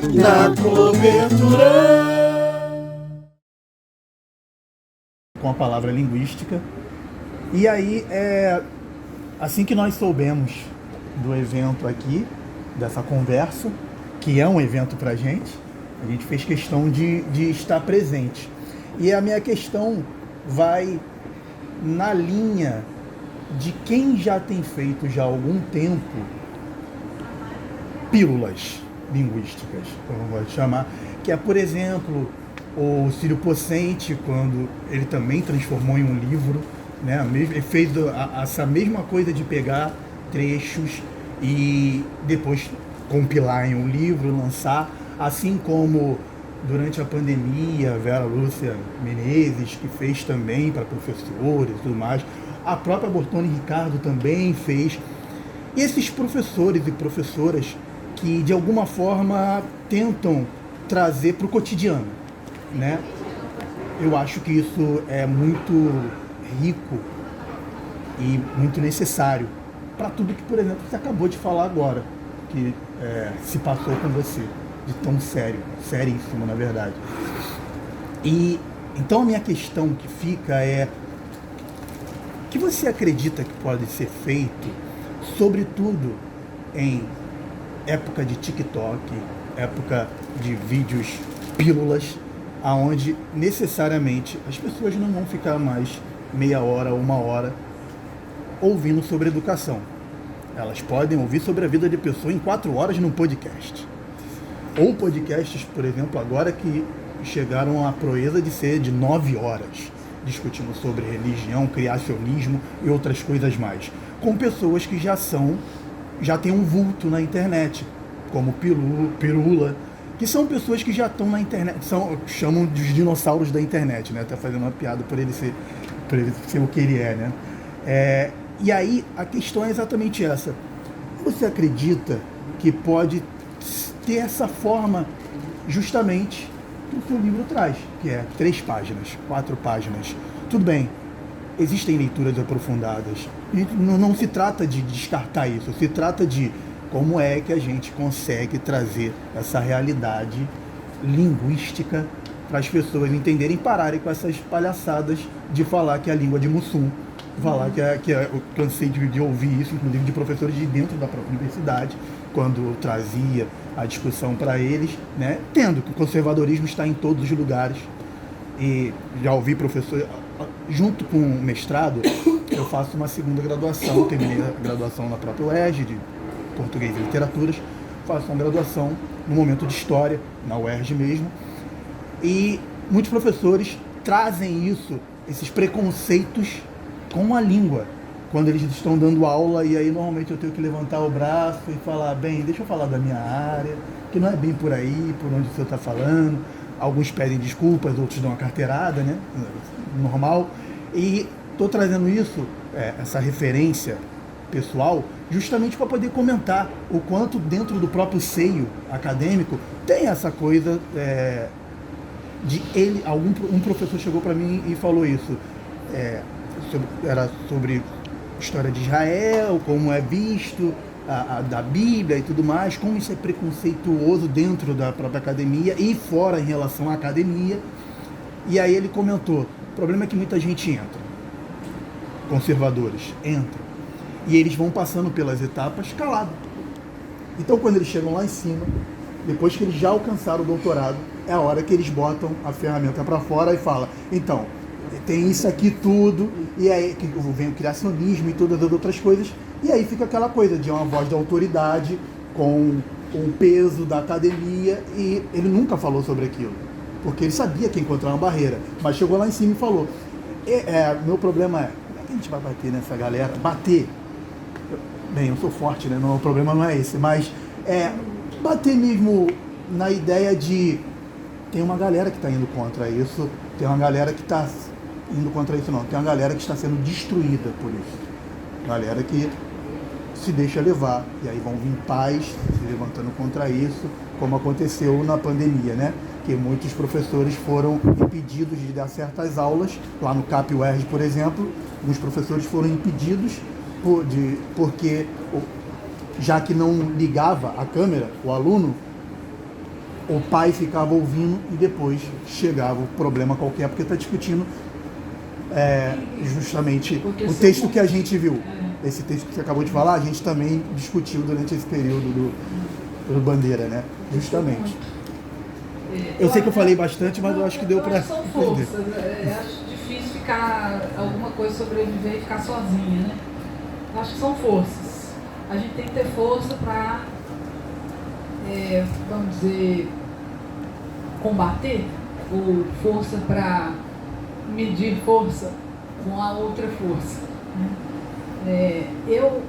na cobertura. Com a palavra linguística. E aí, assim que nós soubemos do evento aqui, dessa conversa, que é um evento pra gente, a gente fez questão de estar presente. E a minha questão vai na linha de quem já tem feito já há algum tempo pílulas linguísticas, como eu vou chamar, que é, por exemplo, o Círio Pocente, quando ele também transformou em um livro, né? Ele fez essa mesma coisa de pegar trechos e depois compilar em um livro, lançar, assim como durante a pandemia, Vera Lúcia Menezes, que fez também para professores e tudo mais, a própria Bortoni Ricardo também fez. E esses professores e professoras que de alguma forma tentam trazer para o cotidiano, né? Eu acho que isso é muito rico e muito necessário para tudo que, por exemplo, você acabou de falar agora, que se passou com você, de tão sério, seríssimo, na verdade. E então a minha questão que fica é: o que você acredita que pode ser feito, sobretudo em época de TikTok, época de vídeos pílulas, aonde necessariamente as pessoas não vão ficar mais meia hora ou uma hora ouvindo sobre educação. Elas podem ouvir sobre a vida de pessoa em 4 horas num podcast. Ou podcasts, por exemplo, agora que chegaram à proeza de ser de 9 horas, discutindo sobre religião, criacionismo e outras coisas mais, com pessoas que já têm um vulto na internet, como Pirula, que são pessoas que já estão na internet, chamam de dinossauros da internet, né? Até fazendo uma piada por ele ser o que ele é, né? E aí a questão é exatamente essa: você acredita que pode ter essa forma justamente que o seu livro traz, que é 3 páginas, 4 páginas? Tudo bem, existem leituras aprofundadas, e não se trata de descartar isso, se trata de como é que a gente consegue trazer essa realidade linguística para as pessoas entenderem, pararem com essas palhaçadas de falar que é a língua de Mussum, falar eu cansei de ouvir isso, inclusive de professores de dentro da própria universidade, quando eu trazia a discussão para eles, né? Tendo que o conservadorismo está em todos os lugares. E já ouvi professor, junto com o mestrado, eu faço uma segunda graduação, terminei a graduação na própria UERJ, de Português e Literaturas, faço uma graduação no momento de História, na UERJ mesmo, e muitos professores trazem esses preconceitos com a língua, quando eles estão dando aula, e aí normalmente eu tenho que levantar o braço e falar: bem, deixa eu falar da minha área, que não é bem por aí, por onde o senhor está falando. Alguns pedem desculpas, outros dão uma carteirada, né? Normal. E estou trazendo essa referência pessoal, justamente para poder comentar o quanto dentro do próprio seio acadêmico tem essa coisa um professor chegou para mim e falou isso, era sobre história de Israel, como é visto da Bíblia e tudo mais, como isso é preconceituoso dentro da própria academia e fora em relação à academia. E aí ele comentou: o problema é que muita gente entra, conservadores entram, e eles vão passando pelas etapas calado. Então quando eles chegam lá em cima, depois que eles já alcançaram o doutorado, é a hora que eles botam a ferramenta para fora e falam: então, tem isso aqui tudo, e aí que vem o criacionismo e todas as outras coisas, e aí fica aquela coisa de uma voz da autoridade com o peso da academia, e ele nunca falou sobre aquilo, porque ele sabia que ia encontrar uma barreira, mas chegou lá em cima e falou. Meu problema é, como é que a gente vai bater nessa galera? Bater, bem, eu sou forte, né? Não, o problema não é esse, mas bater mesmo na ideia de, tem uma galera que está indo contra isso, tem uma galera que está indo contra isso não, tem uma galera que está sendo destruída por isso, galera que se deixa levar, e aí vão vir pais se levantando contra isso, como aconteceu na pandemia, né? Que muitos professores foram impedidos de dar certas aulas, lá no CAP UERJ, por exemplo, alguns professores foram impedidos porque, já que não ligava a câmera, o aluno, o pai ficava ouvindo e depois chegava o problema qualquer, porque está discutindo justamente o texto que a gente viu. Esse texto que você acabou de falar, a gente também discutiu durante esse período do Bandeira, né? Justamente. Eu sei que eu falei bastante, mas eu acho que deu para entender. São forças. Acho difícil ficar alguma coisa sobreviver e ficar sozinha, né? Acho que são forças. A gente tem que ter força para, vamos dizer, combater, ou força para medir força com a outra força, né? Eu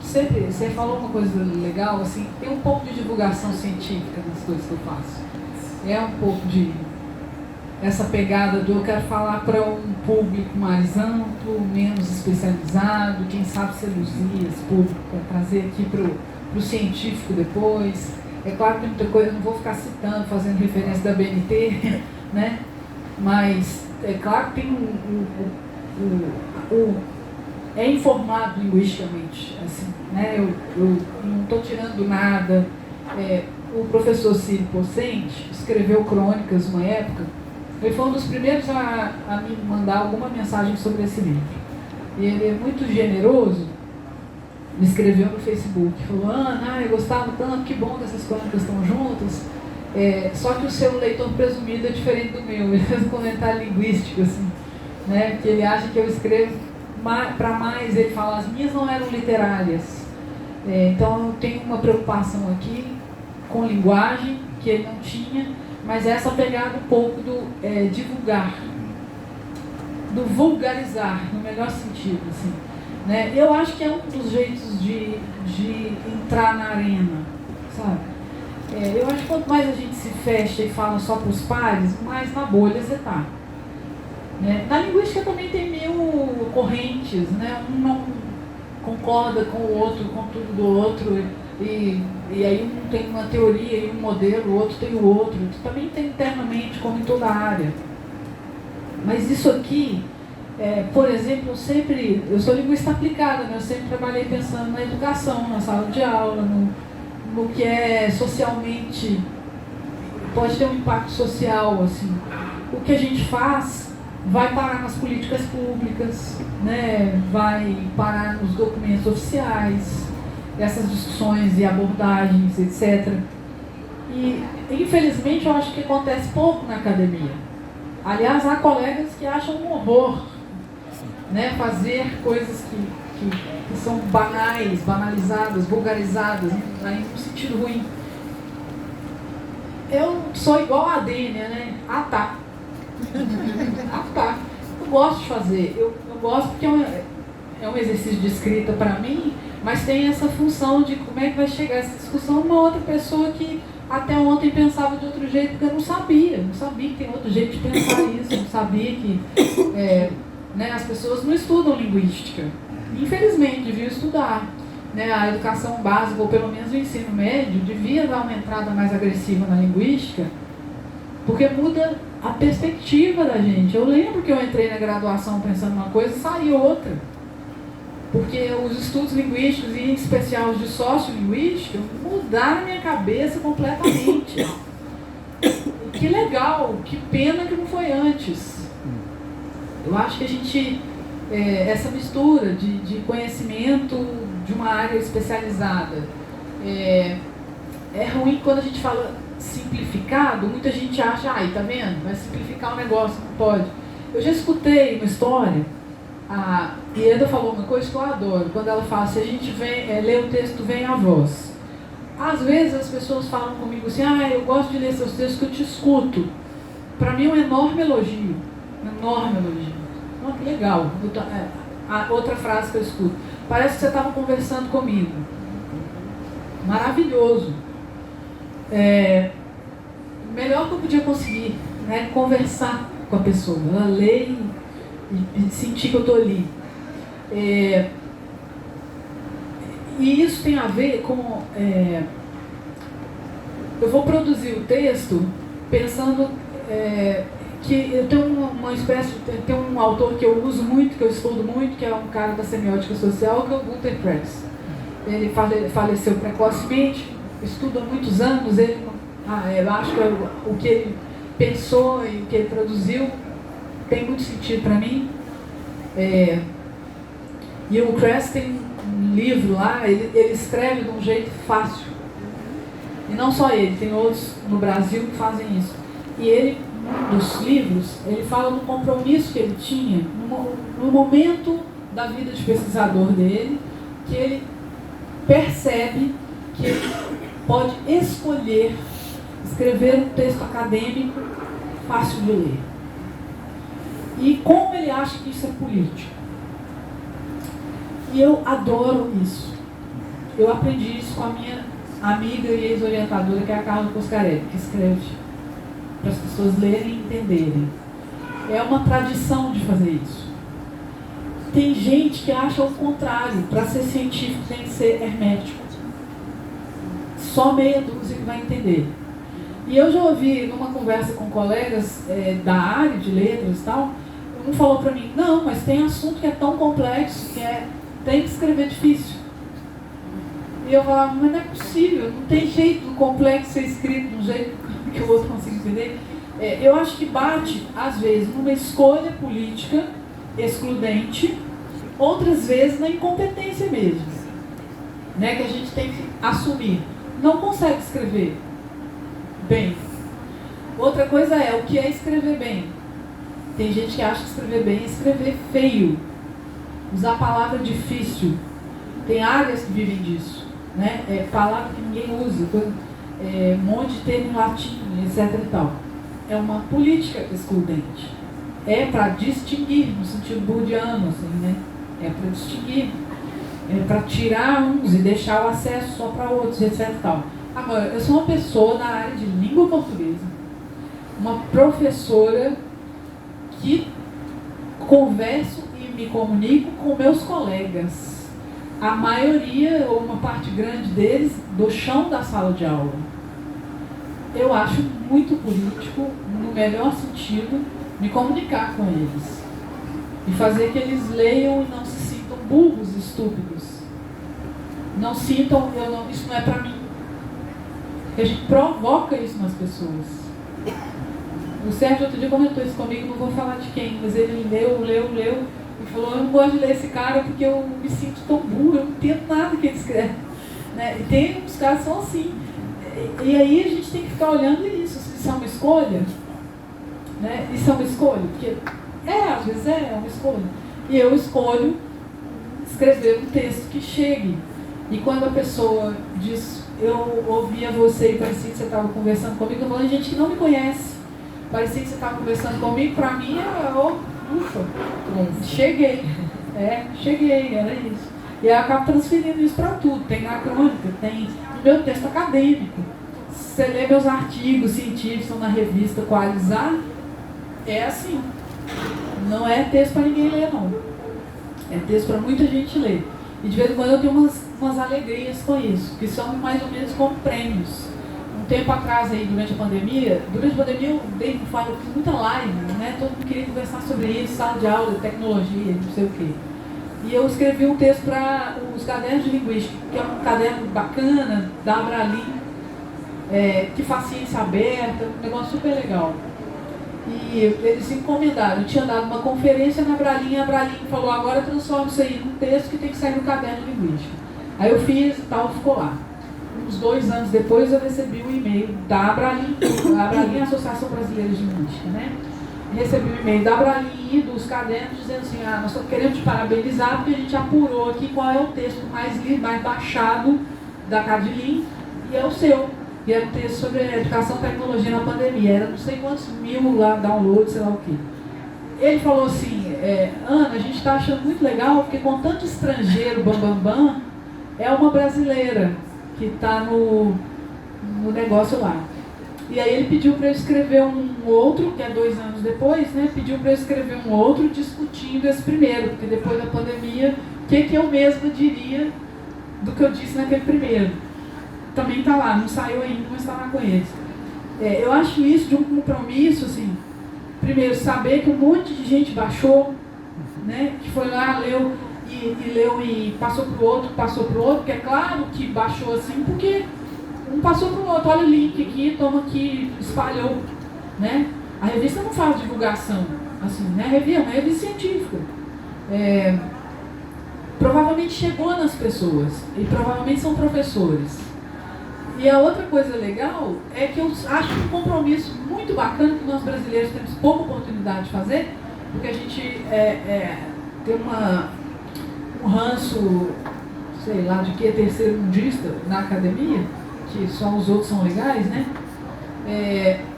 sempre, você falou uma coisa legal, assim, tem um pouco de divulgação científica nas coisas que eu faço. É um pouco de essa pegada do eu quero falar para um público mais amplo, menos especializado, quem sabe seduzir esse público para trazer aqui para o científico depois. É claro que tem muita coisa, eu não vou ficar citando, fazendo referência da BNT, né? Mas é claro que tem é informado linguisticamente, assim, né? Eu não estou tirando nada. O professor Círio Pocente escreveu crônicas uma época. Ele foi um dos primeiros a me mandar alguma mensagem sobre esse livro. E ele é muito generoso, me escreveu no Facebook, falou: Ana, eu gostava tanto, que bom que essas crônicas estão juntas. Só que o seu leitor presumido é diferente do meu. Ele fez um comentário linguístico, assim, né? Que ele acha que eu escrevo para mais. Ele fala: as minhas não eram literárias. Então eu tenho uma preocupação aqui com linguagem que ele não tinha, mas essa pegada um pouco do divulgar, do vulgarizar, no melhor sentido, assim, né? Eu acho que é um dos jeitos de entrar na arena, sabe? Eu acho que quanto mais a gente se fecha e fala só para os pares, mais na bolha você está, né? Na linguística também tem 1000 correntes, né? Um não concorda com o outro, com tudo do outro, e aí um tem uma teoria e um modelo, o outro tem o outro. Também tem internamente, como em toda a área. Mas isso aqui, por exemplo, eu sou linguista aplicada, né? Eu sempre trabalhei pensando na educação, na sala de aula, no que é socialmente, pode ter um impacto social, assim. O que a gente faz vai parar nas políticas públicas, né? Vai parar nos documentos oficiais, essas discussões e abordagens, etc. E, infelizmente, eu acho que acontece pouco na academia. Aliás, há colegas que acham um horror, né, fazer coisas que são banais, banalizadas, vulgarizadas, aí no sentido ruim. Eu sou igual a Dênia, né? Ah, tá. Ah, tá. Eu gosto de fazer. Eu gosto porque é um exercício de escrita para mim, mas tem essa função de como é que vai chegar essa discussão uma outra pessoa que até ontem pensava de outro jeito, porque eu não sabia que tem outro jeito de pensar isso, não sabia que né, as pessoas não estudam linguística. Infelizmente, deviam estudar. Né, a educação básica, ou pelo menos o ensino médio, devia dar uma entrada mais agressiva na linguística, porque muda a perspectiva da gente. Eu lembro que eu entrei na graduação pensando uma coisa e saí outra. Porque os estudos linguísticos, e em especial os de sociolinguística, mudaram a minha cabeça completamente. Que legal, que pena que não foi antes. Eu acho que a gente, essa mistura de conhecimento de uma área especializada, é ruim quando a gente fala simplificado. Muita gente acha, tá vendo? Vai simplificar o negócio, não pode. Eu já escutei uma história. A Ieda falou uma coisa que eu adoro, quando ela fala: se a gente lê o texto, vem a voz. Às vezes as pessoas falam comigo assim: eu gosto de ler seus textos que eu te escuto. Para mim é um enorme elogio. Oh, que legal. A outra frase que eu escuto: parece que você estava conversando comigo. Maravilhoso. Melhor que eu podia conseguir, né? Conversar com a pessoa. Ela lê e sentir que eu estou ali. E isso tem a ver com... eu vou produzir o texto pensando que eu tenho uma espécie... Tem um autor que eu uso muito, que eu estudo muito, que é um cara da semiótica social, que é o Gunther Press. Ele faleceu precocemente, estudo há muitos anos, ele eu acho que o que ele pensou e o que ele produziu tem muito sentido para mim. E o Kress tem um livro lá, ele escreve de um jeito fácil. E não só ele, tem outros no Brasil que fazem isso. E ele, nos livros, ele fala do compromisso que ele tinha no momento da vida de pesquisador dele, que ele percebe que ele pode escolher escrever um texto acadêmico fácil de ler. E como ele acha que isso é político. E eu adoro isso. Eu aprendi isso com a minha amiga e ex-orientadora, que é a Carla Coscarelli, que escreve para as pessoas lerem e entenderem. É uma tradição de fazer isso. Tem gente que acha o contrário. Para ser científico tem que ser hermético. Só meia dúzia que vai entender. E eu já ouvi numa conversa com colegas da área de letras e tal, um falou para mim, não, mas tem assunto que é tão complexo que tem que escrever difícil. E eu falava, mas não é possível, não tem jeito do complexo ser escrito de um jeito que o outro consiga entender. Eu acho que bate, às vezes, numa escolha política excludente, outras vezes na incompetência mesmo, né, que a gente tem que assumir. Não consegue escrever bem. Outra coisa é, o que é escrever bem? Tem gente que acha que escrever bem é escrever feio, usar palavra difícil. Tem áreas que vivem disso, né? Palavra que ninguém usa, um monte de termo em latim, etc. e tal. É uma política excludente. É para distinguir, no sentido bourdiano, assim, né? É para distinguir, é para tirar uns e deixar o acesso só para outros, etc. e tal. Agora, eu sou uma pessoa na área de língua portuguesa, uma professora que converso e me comunico com meus colegas. A maioria, ou uma parte grande deles, do chão da sala de aula. Eu acho muito político, no melhor sentido, me comunicar com eles. E fazer que eles leiam e não se sintam burros, estúpidos. Não sintam, isso não é para mim. Porque a gente provoca isso nas pessoas. O Sérgio outro dia comentou isso comigo, não vou falar de quem, mas ele leu e falou, eu não gosto de ler esse cara porque eu me sinto tão burro, eu não entendo nada que ele escreve. Né? E tem uns caras que são assim. E aí a gente tem que ficar olhando isso, se isso é uma escolha. Né? Isso é uma escolha, porque às vezes é uma escolha. E eu escolho escrever um texto que chegue. E quando a pessoa diz, eu ouvia você e parecia que você estava conversando comigo, eu falando, gente que não me conhece. Parecia que você estava conversando comigo, para mim ufa, cheguei. Cheguei, era isso. E eu acabo transferindo isso para tudo. Tem na crônica, tem no meu texto acadêmico. Você lê meus artigos científicos na revista Qualizar, é assim. Não é texto para ninguém ler, não. É texto para muita gente ler. E de vez em quando eu tenho umas alegrias com isso, que são mais ou menos como prêmios. Um tempo atrás, aí, durante a pandemia eu fiz muita live, né? Todo mundo queria conversar sobre isso, sala de aula, tecnologia, não sei o quê. E eu escrevi um texto para os cadernos de linguística, que é um caderno bacana, da Abralin, que faz ciência aberta, um negócio super legal. E eles se encomendaram, eu tinha dado uma conferência na Abralin, a Abralin falou, agora transforma isso aí num texto que tem que sair no caderno de linguística. Aí eu fiz e tal, ficou lá. Uns 2 anos depois eu recebi um e-mail da Abralin, a Abralin é a Associação Brasileira de Linguística, né? Recebi um e-mail da Abralin e dos cadernos dizendo assim, nós estamos querendo te parabenizar porque a gente apurou aqui qual é o texto mais lido, mais baixado da Cadilin e é o seu. E era um texto sobre educação e tecnologia na pandemia, era não sei quantos mil lá, downloads, sei lá o quê. Ele falou assim, Ana, a gente está achando muito legal porque com tanto estrangeiro, é uma brasileira que está no negócio lá. E aí ele pediu para eu escrever um outro, que é 2 anos depois, né? Pediu para eu escrever um outro discutindo esse primeiro, porque depois da pandemia, o que eu mesma diria do que eu disse naquele primeiro. Também está lá, não saiu ainda, mas está lá com eles. Eu acho isso de um compromisso, assim, primeiro, saber que um monte de gente baixou, né? Que foi lá, leu e passou para o outro, porque é claro que baixou assim, porque Um passou para o outro, olha o link aqui, toma aqui, espalhou, né? A revista não faz divulgação, assim, né? A revista é uma revista científica. Provavelmente chegou nas pessoas, e provavelmente são professores. E a outra coisa legal é que eu acho um compromisso muito bacana que nós brasileiros temos pouca oportunidade de fazer, porque a gente tem um ranço, sei lá, de que é terceiro mundista na academia, que só os outros são legais, né?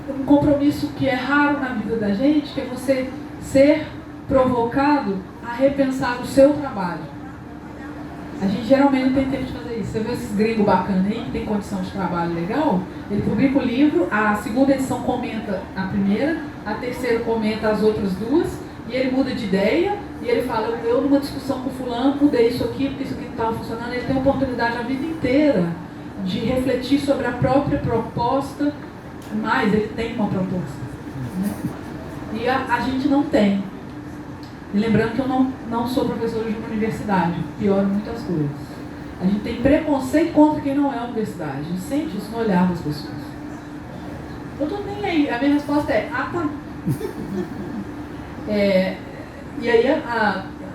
Um compromisso que é raro na vida da gente, que é você ser provocado a repensar o seu trabalho. A gente geralmente não tem tempo de fazer isso. Você vê esses gringos bacanas aí, que tem condição de trabalho legal, ele publica o livro, a segunda edição comenta a primeira, a terceira comenta as outras duas, e ele muda de ideia, e ele fala, eu numa discussão com fulano, mudei isso aqui, porque isso aqui não estava funcionando. Ele tem a oportunidade a vida inteira de refletir sobre a própria proposta, mas ele tem uma proposta, né? E a gente não tem. E lembrando que eu não sou professora de uma universidade, piora muitas coisas. A gente tem preconceito contra quem não é a universidade. A gente sente isso no olhar das pessoas. Eu tô nem aí. A minha resposta é, tá. E aí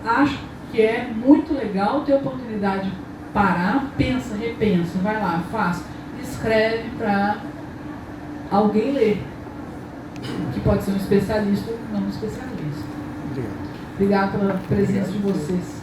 acho que é muito legal ter a oportunidade de parar, pensa, repensa, vai lá, faz, escreve para alguém ler. Que pode ser um especialista ou não um especialista. Obrigado. Obrigado pela presença de vocês.